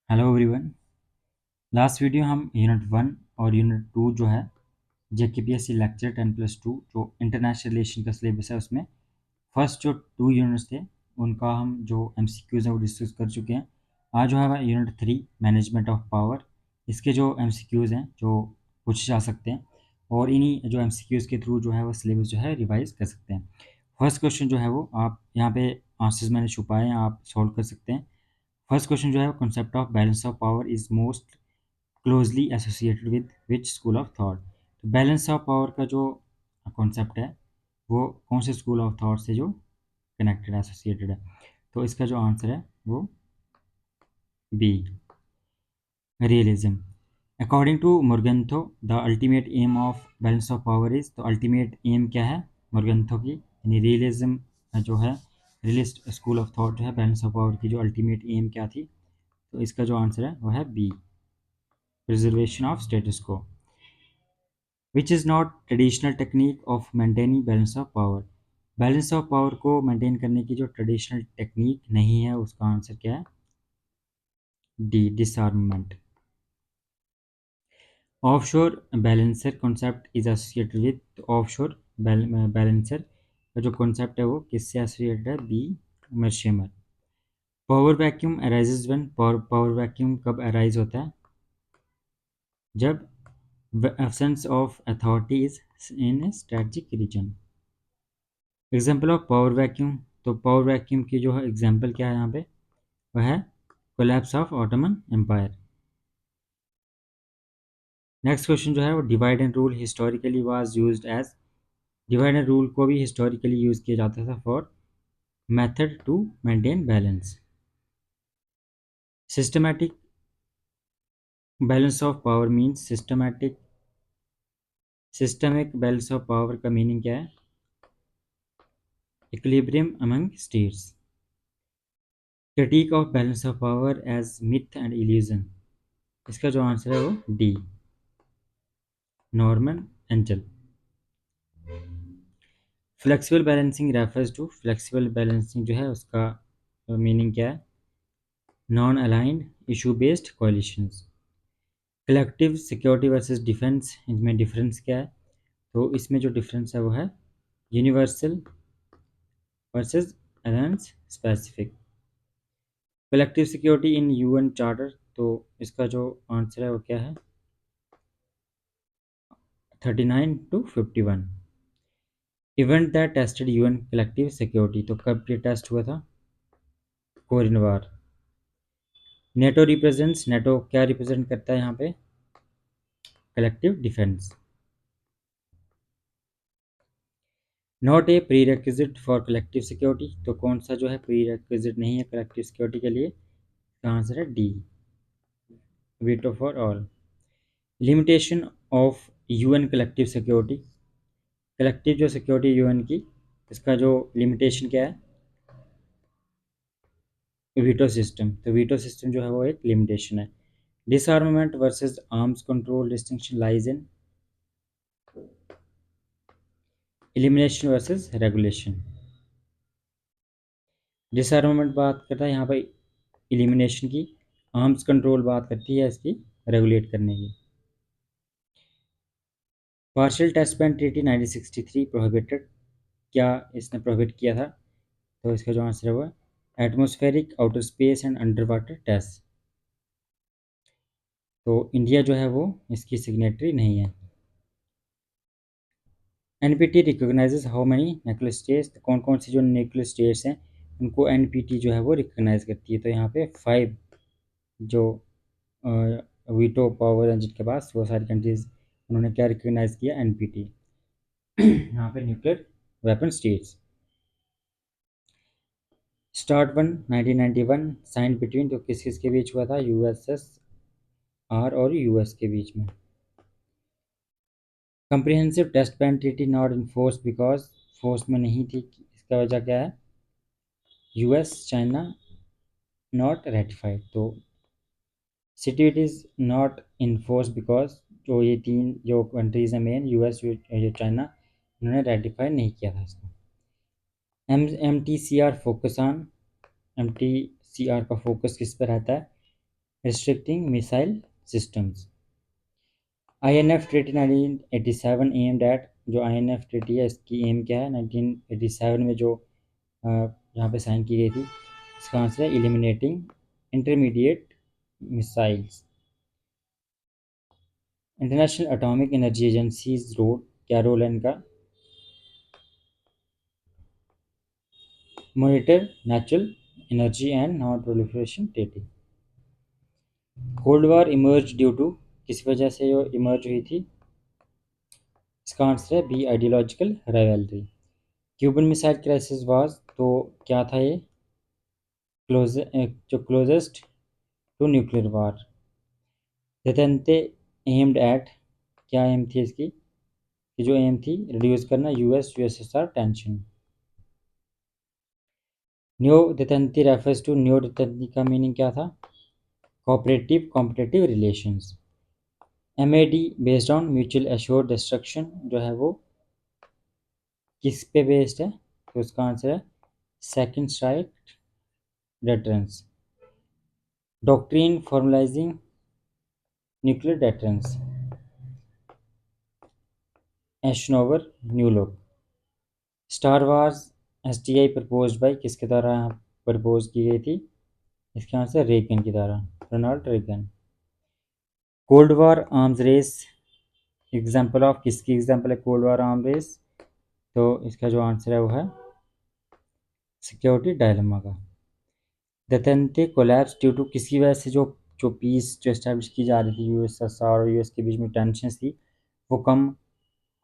Hello everyone. Last video हम unit 1 और unit 2 जो है JKPSC लेक्चर 10+2 जो इंटरनेशनल रिलेशन का सिलेबस है उसमें फर्स्ट जो 2 यूनिट्स थे उनका हम जो MCQs है वो डिस्कस कर चुके हैं। आज जो है यूनिट 3 मैनेजमेंट ऑफ पावर, इसके जो MCQs हैं जो पूछे जा सकते हैं और इन्हीं जो MCQs के थ्रू जो है वो सिलेबस जो है रिवाइज कर सकते हैं। फर्स्ट क्वेश्चन जो है वो आप यहाँ पे आंसर्स मैंने छुपाए हैं, आप सॉल्व कर सकते हैं। फर्स्ट क्वेश्चन जो है concept of balance of power is most closely associated with which school of thought. तो बैलेंस ऑफ पावर का जो कॉन्सेप्ट है वो कौन से स्कूल ऑफ थॉट से जो कनेक्टेड एसोसिएटेड है, तो इसका जो आंसर है वो B, realism. According to Morgenthau the ultimate aim of balance of power is, तो अल्टीमेट एम क्या है मोर्गेंथो की, यानी रियलिज्म जो है रियलिस्ट स्कूल ऑफ थॉट जो है बैलेंस ऑफ पावर की जो अल्टीमेट एम क्या थी, तो इसका जो आंसर है वो है बी, प्रिजर्वेशन ऑफ स्टेटस को, which is not traditional technique of maintaining balance of power. Balance of power को मेंटेन करने की जो ट्रेडिशनल टेक्निक नहीं है उसका आंसर क्या है, D, disarmament. Offshore balancer concept is associated with, offshore balancer का जो कॉन्सेप्ट है वो किससे एसोसिएटेड है, B, Mearsheimer. Power vacuum arises when, power vacuum कब अराइज होता है, जब absence of authority is in a strategic region। Example of power vacuum, तो पावर वैक्यूम की जो है एग्जाम्पल क्या है यहाँ पे, वह है collapse of Ottoman empire. Next question जो है वो divide and rule historically was used as, divide and rule को भी हिस्टोरिकली यूज किया जाता था for method to maintain balance. Systematic balance of power means, systemic balance of power का meaning क्या है, equilibrium among states. Critic of balance of power as myth and illusion, इसका जो आंसर है वो D, Norman Angell. Flexible balancing refers to, flexible balancing जो है उसका मीनिंग क्या है, non aligned issue based coalitions. Collective security versus defence, इनमें डिफरेंस क्या है, तो इसमें जो डिफरेंस है वो है universal versus alliance specific. Collective security in UN charter, तो इसका जो आंसर है वो क्या है, 39 to 51। Event that tested UN collective security, तो कब ये टेस्ट हुआ था, कोरियन वार। नेटो रिप्रेजेंट्स, नेटो क्या रिप्रेजेंट करता है यहाँ पे, collective defence. Not a pre requisite for collective security, तो कौन सा जो है प्री रेक्विजिट नहीं है कलेक्टिव सिक्योरिटी के लिए, इसका आंसर है D, veto for all. Limitation of UN collective security, collective जो सिक्योरिटी यूएन की, इसका जो लिमिटेशन क्या है, वीटो सिस्टम, तो वीटो सिस्टम जो है वो एक लिमिटेशन है। डिसआर्मामेंट versus arms control distinction lies in elimination versus regulation. डिसआर्मामेंट बात करता है यहाँ पर एलिमिनेशन की, आर्म्स कंट्रोल बात करती है इसकी रेगुलेट करने की। Partial test ban treaty 1963 prohibited, क्या इसने प्रोहिबिट किया था, तो इसका जो आंसर है वो atmospheric outer space and under water test. तो इंडिया जो है वो इसकी सिग्नेटरी नहीं है। NPT recognizes how many nuclear states, तो कौन कौन सी जो न्यूक्लियर स्टेट्स हैं उनको एनपीटी जो है वो रिकोगनाइज करती है, तो यहाँ पे 5 जो वीटो पावर हैं जिनके पास, वो सारी कंट्रीज उन्होंने क्या रिकोगनाइज किया, एनपीटी। यहाँ पे nuclear weapon states. Start 1991 sign between, तो किस किस के बीच हुआ था, यूएसएसआर और यूएस के बीच में। Comprehensive test ban treaty not in force because, force में नहीं थी, इसका वजह क्या है, यूएस चाइना नॉट रेटिफाइड, तो city it is not in force because जो ये 3 जो कंट्रीज हैं मेन, यूएस जो चाइना, उन्होंने रेटिफाई नहीं किया था इसको। M T C R focus on, M T C R का फोकस किस पर रहता है, restricting missile systems. INF Treaty 1987 aimed at, जो INF Treaty है इसकी एम क्या है 1987 में जो यहाँ पे साइन की गई थी, इसका आंसर है eliminating intermediate missiles. International atomic energy agency's role, क्या रोल है इनका? Monitor natural energy and non proliferation treaty. Cold war emerge due to, किस वजह से जो इमर्ज हुई थी? इसका आंसर है B, ideological rivalry. Cuban missile crisis was, तो क्या था ये? जो closest to nuclear war. Detente aimed at, क्या एम थी इसकी? कि जो एम थी रिड्यूस करना US USSR tension. Neo detente refers to, neo detente का मीनिंग क्या था? Cooperative competitive relations. MAD based on mutual assured destruction, जो है वो किस पे बेस्ड है? तो उसका आंसर है second strike deterrence. Doctrine formalising nuclear deterrence, Eisenhower new look. Star wars SDI proposed by, किसके द्वारा प्रपोज की गई थी? इसके आंसर रेगन के द्वारा, Ronald Reagan. Cold war arms race example of, किसकी एग्जाम्पल है कोल्ड वॉर आर्म रेस? तो इसका जो आंसर है वो है सिक्योरिटी डायलेमा का। दतनते कोलैप्स ड्यू टू, किसकी वजह से? जो पीस जो एस्टैब्लिश की जा रही थी यूएसएसआर और यूएस के बीच में टेंशन थी वो कम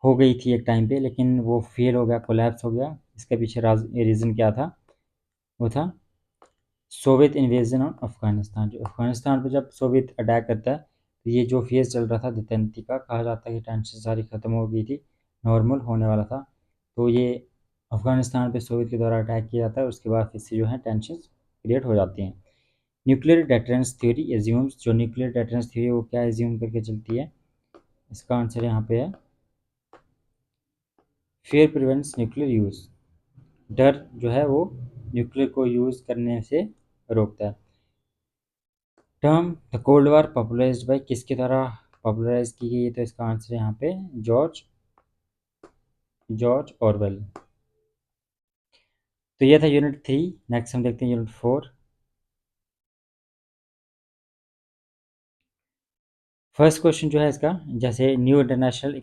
हो गई थी एक टाइम पे, लेकिन वो फेल हो गया, कोलैप्स हो गया। इसके पीछे रीज़न क्या था? वो था सोवियत इन्वेजन ऑन अफगानिस्तान। जो अफगानिस्तान पर जब सोवियत अटैक करता है तो ये जो फेज चल रहा था दितंती का, कहा जाता है कि टेंशन सारी ख़त्म हो गई थी, नॉर्मल होने वाला था। तो ये अफगानिस्तान पे सोवियत के द्वारा अटैक किया जाता है, उसके बाद फिर से जो है टेंशन क्रिएट हो जाती हैं। न्यूक्लियर डेटरेंस थ्योरी एज्यूम्स, जो न्यूक्लियर डेटरेंस थ्योरी वो क्या एज्यूम करके चलती है? इसका आंसर यहाँ पे है फियर प्रिवेंट्स न्यूक्लियर यूज़। डर जो है वो न्यूक्लियर को यूज़ करने से रोकता है। Term the cold war popularized by, किसके द्वारा पॉपुलराइज की गई है? तो इसका आंसर यहाँ पे जॉर्ज जॉर्ज ऑरवेल। तो ये था यूनिट 3। नेक्स्ट हम देखते हैं यूनिट 4। फर्स्ट क्वेश्चन जो है इसका, जैसे न्यू इंटरनेशनल